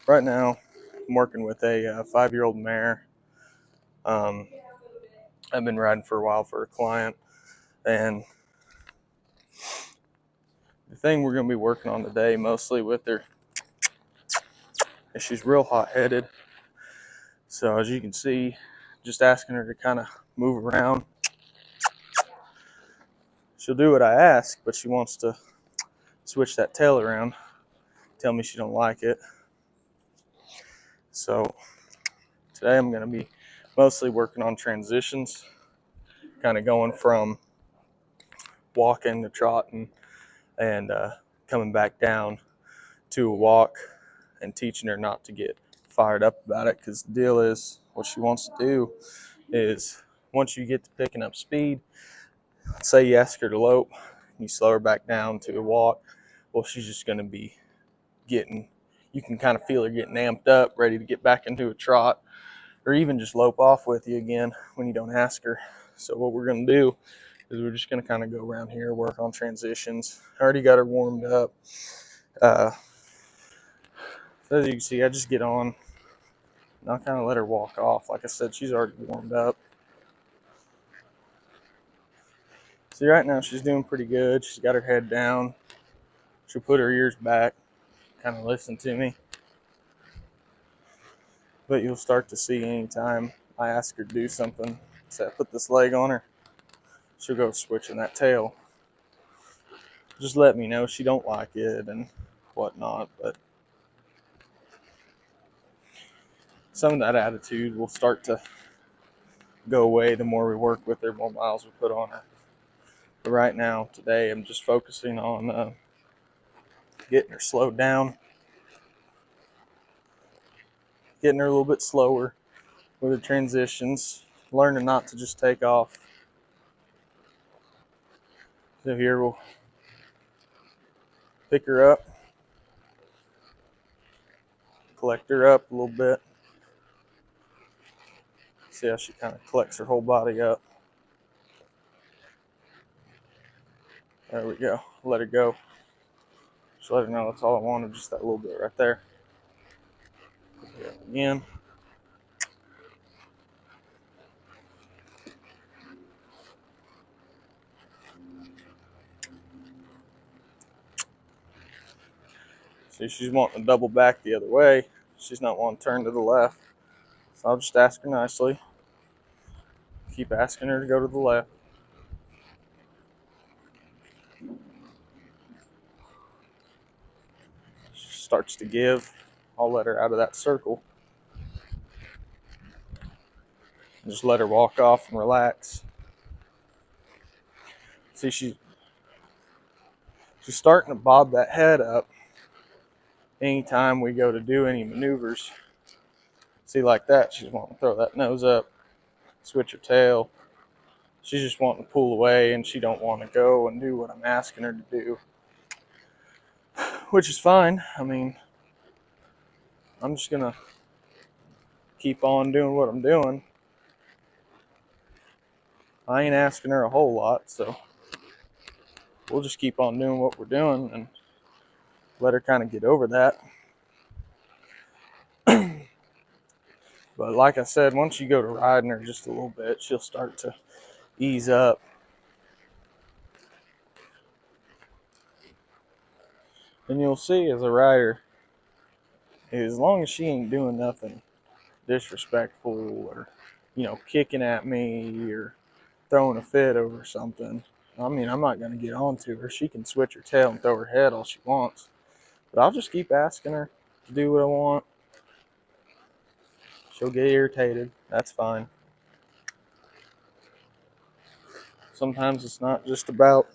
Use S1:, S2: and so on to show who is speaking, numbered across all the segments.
S1: Right now, I'm working with a 5-year-old mare. Um, I've been riding for a while for a client, and the thing we're going to be working on today mostly with her is she's real hot-headed. So as you can see, just asking her to kind of move around. She'll do what I ask, but she wants to switch that tail around, tell me she don't like it. So today I'm going to be mostly working on transitions, kind of going from walking to trotting and coming back down to a walk, and teaching her not to get fired up about it, because the deal is what she wants to do is once you get to picking up speed, say you ask her to lope, you slow her back down to a walk, well, she's just going to be getting, you can kind of feel her getting amped up, ready to get back into a trot, or even just lope off with you again when you don't ask her. So what we're going to do is we're just going to kind of go around here, work on transitions. I already got her warmed up. So as you can see, I just get on and I'll kind of let her walk off. Like I said, she's already warmed up. See, right now she's doing pretty good. She's got her head down. She'll put her ears back, kind of listen to me. But you'll start to see anytime I ask her to do something, say I put this leg on her, she'll go switching that tail. Just let me know she don't like it and whatnot. But some of that attitude will start to go away the more we work with her, more miles we put on her. But right now, today, I'm just focusing on getting her slowed down, getting her a little bit slower with her transitions, learning not to just take off. So here we'll pick her up, collect her up a little bit. See how she kind of collects her whole body up. There we go. Let her go. Just let her know that's all I wanted, just that little bit right there. Again. See, she's wanting to double back the other way. She's not wanting to turn to the left. So I'll just ask her nicely. Keep asking her to go to the left. She starts to give. I'll let her out of that circle. Just let her walk off and relax. See, she's starting to bob that head up anytime we go to do any maneuvers. See, like that, she's wanting to throw that nose up, switch her tail. She's just wanting to pull away, and she don't want to go and do what I'm asking her to do, which is fine. I mean, I'm just going to keep on doing what I'm doing. I ain't asking her a whole lot, so we'll just keep on doing what we're doing and let her kind of get over that. But like I said, once you go to riding her just a little bit, she'll start to ease up. And you'll see as a rider, as long as she ain't doing nothing disrespectful or, kicking at me or throwing a fit over something, I mean, I'm not going to get on to her. She can switch her tail and throw her head all she wants. But I'll just keep asking her to do what I want. She'll get irritated. That's fine. Sometimes it's not just about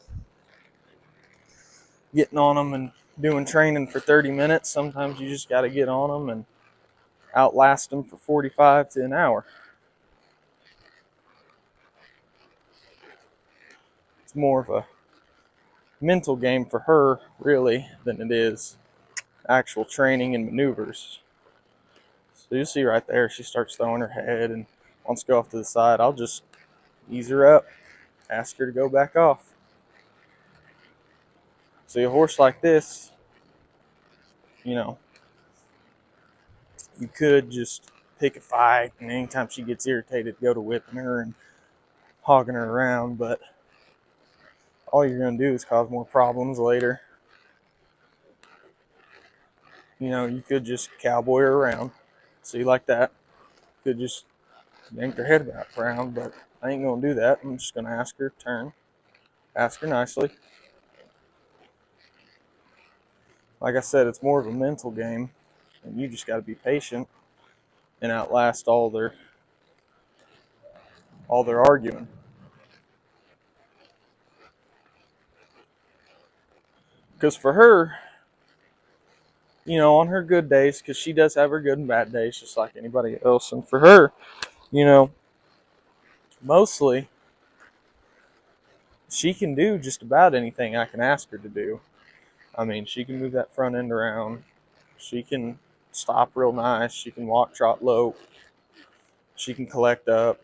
S1: getting on them and doing training for 30 minutes. Sometimes you just got to get on them and outlast them for 45 to an hour. It's more of a mental game for her, really, than it is actual training and maneuvers. So you see right there, she starts throwing her head and wants to go off to the side. I'll just ease her up, ask her to go back off. See, a horse like this, You could just pick a fight, and anytime she gets irritated, go to whipping her and hogging her around, but all you're going to do is cause more problems later. You know, you could just cowboy her around. See, like that. You could just yank her head back around, but I ain't going to do that. I'm just going to ask her to turn. Ask her nicely. Like I said, it's more of a mental game, and you just got to be patient and outlast all their arguing. Because for her, you know, on her good days, because she does have her good and bad days, just like anybody else, and for her, you know, mostly she can do just about anything I can ask her to do. I mean, she can move that front end around. She can stop real nice. She can walk, trot, lope. She can collect up.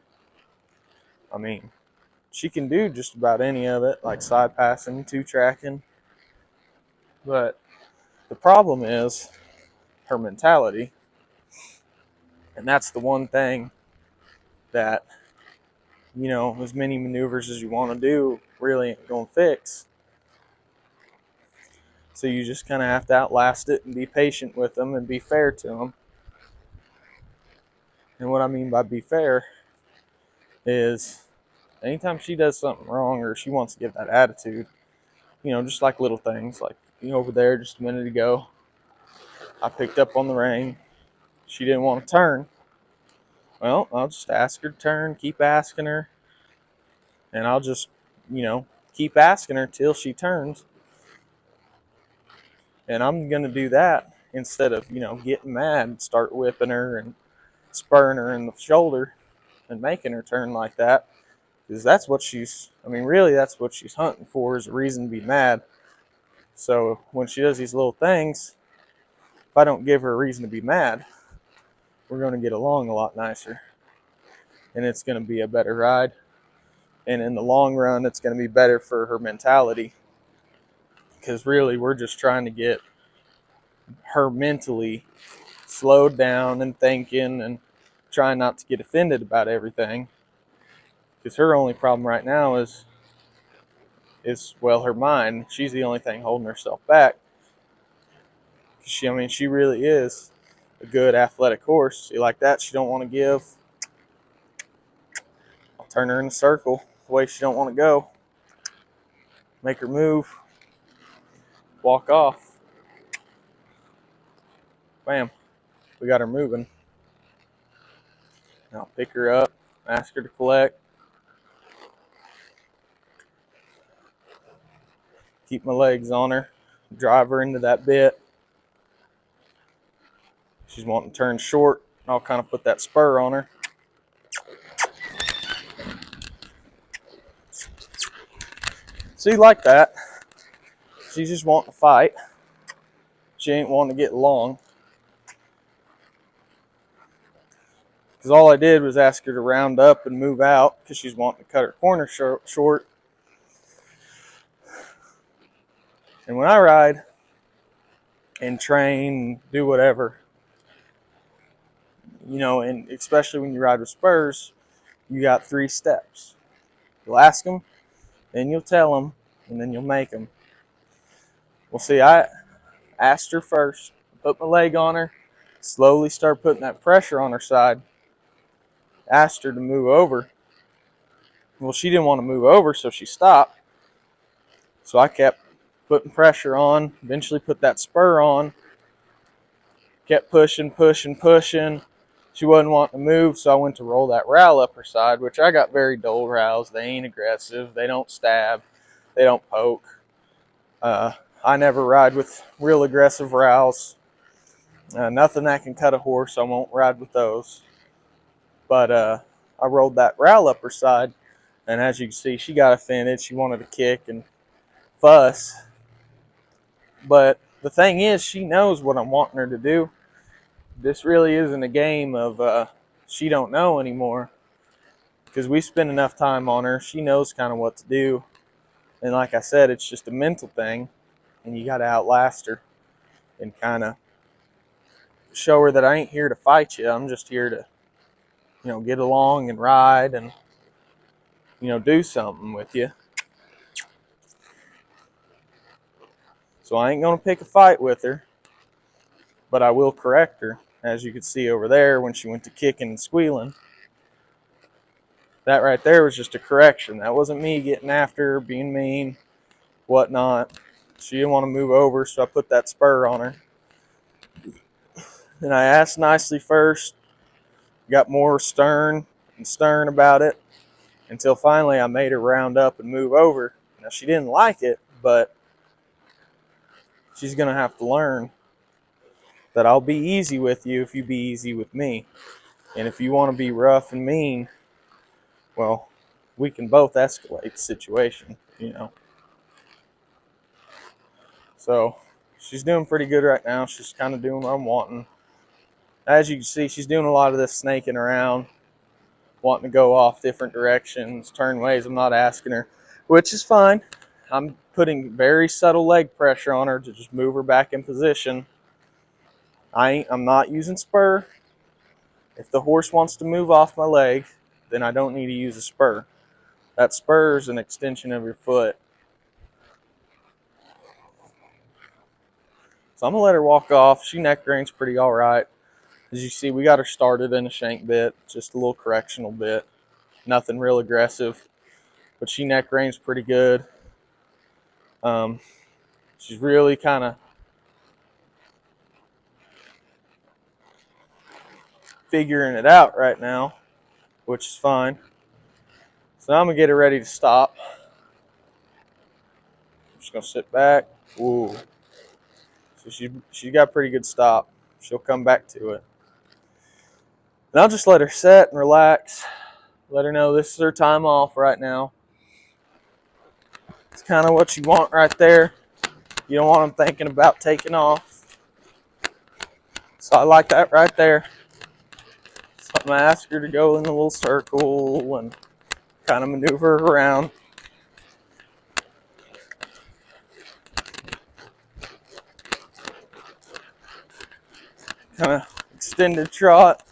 S1: I mean, she can do just about any of it, like side passing, two tracking. But the problem is her mentality. And that's the one thing that, you know, as many maneuvers as you want to do really ain't going to fix. So you just kind of have to outlast it and be patient with them and be fair to them. And what I mean by be fair is anytime she does something wrong or she wants to give that attitude, you know, just like little things, like, you know, over there just a minute ago, I picked up on the rein. She didn't want to turn. Well, I'll just ask her to turn, keep asking her, and I'll just, you know, keep asking her till she turns. And I'm going to do that instead of, you know, getting mad and start whipping her and spurring her in the shoulder and making her turn like that. Because that's what she's, I mean, really, that's what she's hunting for, is a reason to be mad. So when she does these little things, if I don't give her a reason to be mad, we're going to get along a lot nicer. And it's going to be a better ride. And in the long run, it's going to be better for her mentality. Because really, we're just trying to get her mentally slowed down and thinking and trying not to get offended about everything. Because her only problem right now is well, her mind. She's the only thing holding herself back. She really is a good athletic horse. See, like that, she don't want to give. I'll turn her in a circle the way she don't want to go. Make her move. Walk off. Bam. We got her moving. Now I'll pick her up, ask her to collect. Keep my legs on her. Drive her into that bit. She's wanting to turn short. I'll kind of put that spur on her. See, like that. She's just wanting to fight. She ain't wanting to get long. Because all I did was ask her to round up and move out because she's wanting to cut her corner short. And when I ride and train, do whatever, you know, and especially when you ride with spurs, you got 3 steps. You'll ask them, then you'll tell them, and then you'll make them. Well, see, I asked her first, put my leg on her, slowly start putting that pressure on her side, asked her to move over. Well, she didn't want to move over, so she stopped. So I kept putting pressure on, eventually put that spur on, kept pushing. She wasn't wanting to move, so I went to roll that rowel up her side, which I got very dull rowels. They ain't aggressive. They don't stab. They don't poke. I never ride with real aggressive rowels. Nothing that can cut a horse, I won't ride with those. But I rolled that rowel up her side, and as you can see, she got offended. She wanted to kick and fuss. But the thing is, she knows what I'm wanting her to do. This really isn't a game of she don't know anymore, because we spend enough time on her. She knows kind of what to do. And like I said, it's just a mental thing, and you got to outlast her and kind of show her that I ain't here to fight you. I'm just here to, get along and ride and, do something with you. So I ain't going to pick a fight with her, but I will correct her. As you can see over there, when she went to kicking and squealing, that right there was just a correction. That wasn't me getting after her, being mean, whatnot. She didn't want to move over, so I put that spur on her. And I asked nicely first, got more stern and stern about it, until finally I made her round up and move over. Now, she didn't like it, but she's going to have to learn that I'll be easy with you if you be easy with me. And if you want to be rough and mean, well, we can both escalate the situation, So she's doing pretty good right now. She's kind of doing what I'm wanting. As you can see, she's doing a lot of this snaking around, wanting to go off different directions, turn ways I'm not asking her, which is fine. I'm putting very subtle leg pressure on her to just move her back in position. I'm not using spur. If the horse wants to move off my leg, then I don't need to use a spur. That spur is an extension of your foot. So I'm going to let her walk off. She neck reins pretty all right. As you see, we got her started in a shank bit, just a little correctional bit. Nothing real aggressive, but she neck reins pretty good. She's really kind of figuring it out right now, which is fine. So now I'm going to get her ready to stop. I'm just going to sit back. Ooh. So she got a pretty good stop. She'll come back to it. And I'll just let her set and relax. Let her know this is her time off right now. It's kind of what you want right there. You don't want them thinking about taking off. So I like that right there. So I'm going to ask her to go in a little circle and kind of maneuver around. Kind of extended trot.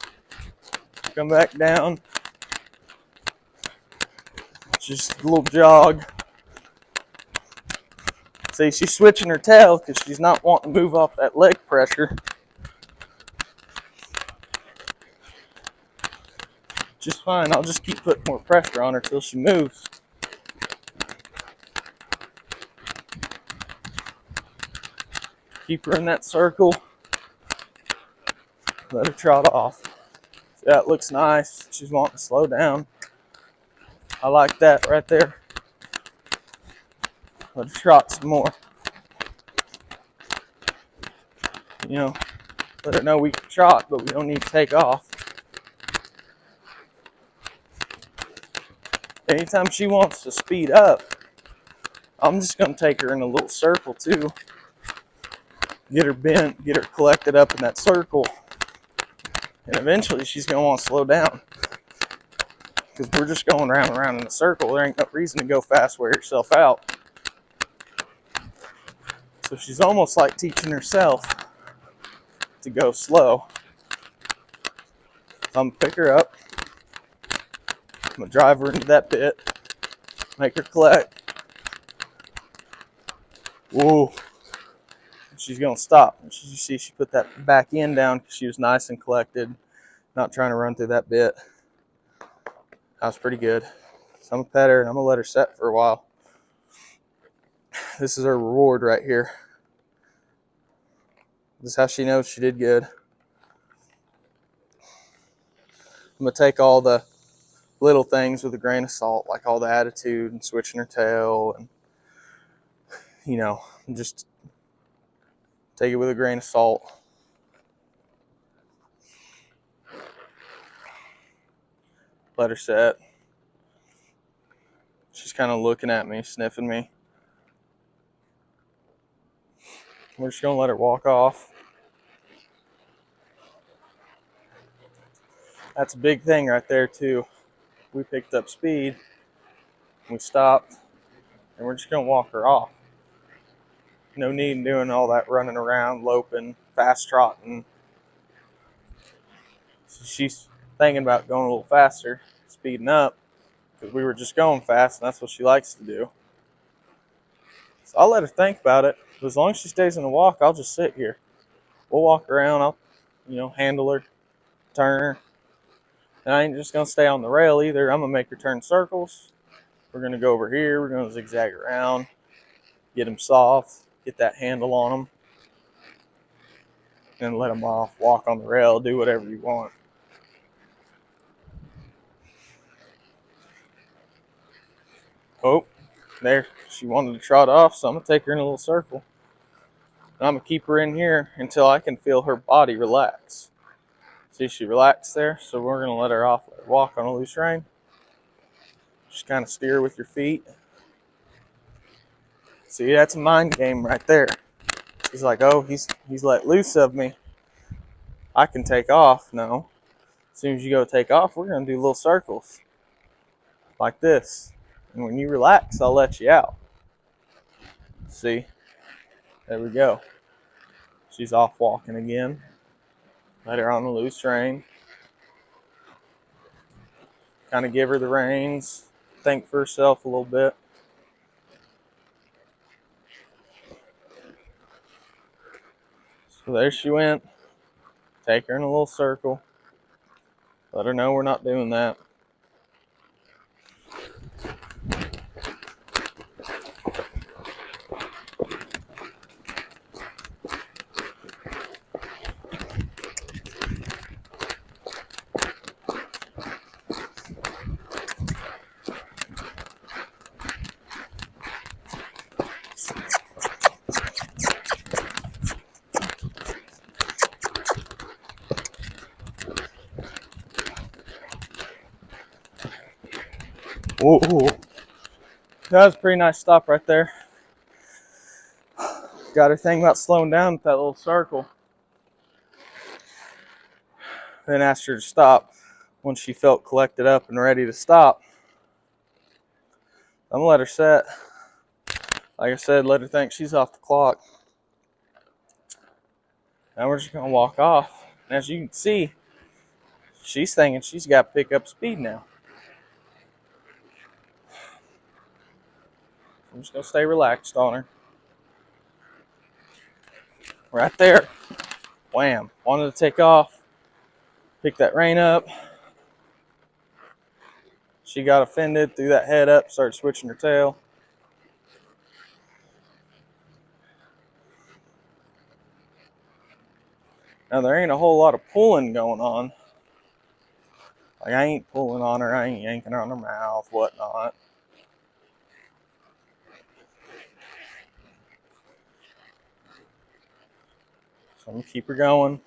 S1: Come back down. Just a little jog. See, she's switching her tail because she's not wanting to move off that leg pressure. Just fine. I'll just keep putting more pressure on her till she moves. Keep her in that circle. Let her trot off. Yeah, it looks nice. She's wanting to slow down. I like that right there. Let her trot some more. Let her know we can trot, but we don't need to take off. Anytime she wants to speed up, I'm just going to take her in a little circle too. Get her bent, get her collected up in that circle. And eventually she's going to want to slow down. Because we're just going round and round in a circle. There ain't no reason to go fast, wear yourself out. So she's almost like teaching herself to go slow. So I'm going to pick her up. I'm going to drive her into that pit. Make her collect. Whoa. She's going to stop. You see she put that back end down because she was nice and collected. Not trying to run through that bit. That was pretty good. So I'm going to pet her and I'm going to let her set for a while. This is her reward right here. This is how she knows she did good. I'm going to take all the little things with a grain of salt, like all the attitude and switching her tail, and just take it with a grain of salt. Let her set. She's kind of looking at me, sniffing me. We're just going to let her walk off. That's a big thing right there too. We picked up speed, we stopped, and we're just going to walk her off. No need in doing all that running around, loping, fast trotting. She's thinking about going a little faster, speeding up, because we were just going fast, and that's what she likes to do. So I'll let her think about it. But as long as she stays in the walk, I'll just sit here. We'll walk around. I'll, handle her, turn her. And I ain't just going to stay on the rail either. I'm going to make her turn circles. We're going to go over here. We're going to zigzag around, get them soft, get that handle on them, and let them off. Walk on the rail, do whatever you want. Oh, there. She wanted to trot off, so I'm going to take her in a little circle. And I'm going to keep her in here until I can feel her body relax. See, she relaxed there, so we're going to let her off, let her walk on a loose rein. Just kind of steer with your feet. See, that's a mind game right there. He's like, oh, he's let loose of me. I can take off. No. As soon as you go take off, we're going to do little circles like this. And when you relax, I'll let you out. See? There we go. She's off walking again. Let her on the loose rein. Kind of give her the reins. Think for herself a little bit. So there she went. Take her in a little circle. Let her know we're not doing that. Whoa. That was a pretty nice stop right there. Got her thinking about slowing down with that little circle. Then asked her to stop when she felt collected up and ready to stop. I'm gonna let her set. Like I said, let her think she's off the clock. Now we're just gonna walk off. And as you can see, she's thinking she's got to pick up speed now. I'm just gonna stay relaxed on her. Right there. Wham. Wanted to take off. Pick that rein up. She got offended, threw that head up, started switching her tail. Now there ain't a whole lot of pulling going on. Like I ain't pulling on her, I ain't yanking her on her mouth, whatnot. So I'm gonna keep her going.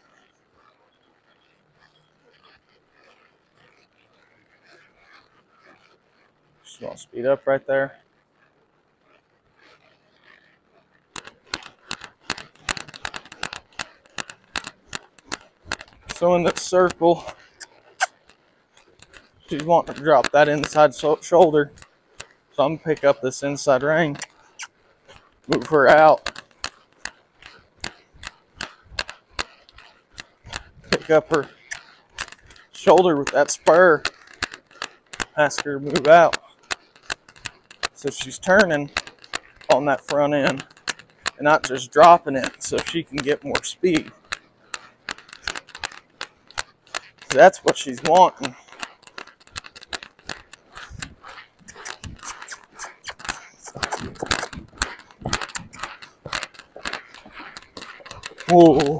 S1: Just gonna speed up right there. So in that circle, she's wanting to drop that inside shoulder. So I'm gonna pick up this inside rein, move her out, pick up her shoulder with that spur, ask her to move out. So she's turning on that front end and not just dropping it so she can get more speed. That's what she's wanting. Whoa.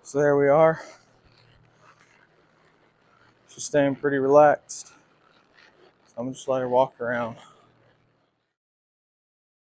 S1: So there we are. She's staying pretty relaxed. So I'm just let her walk around.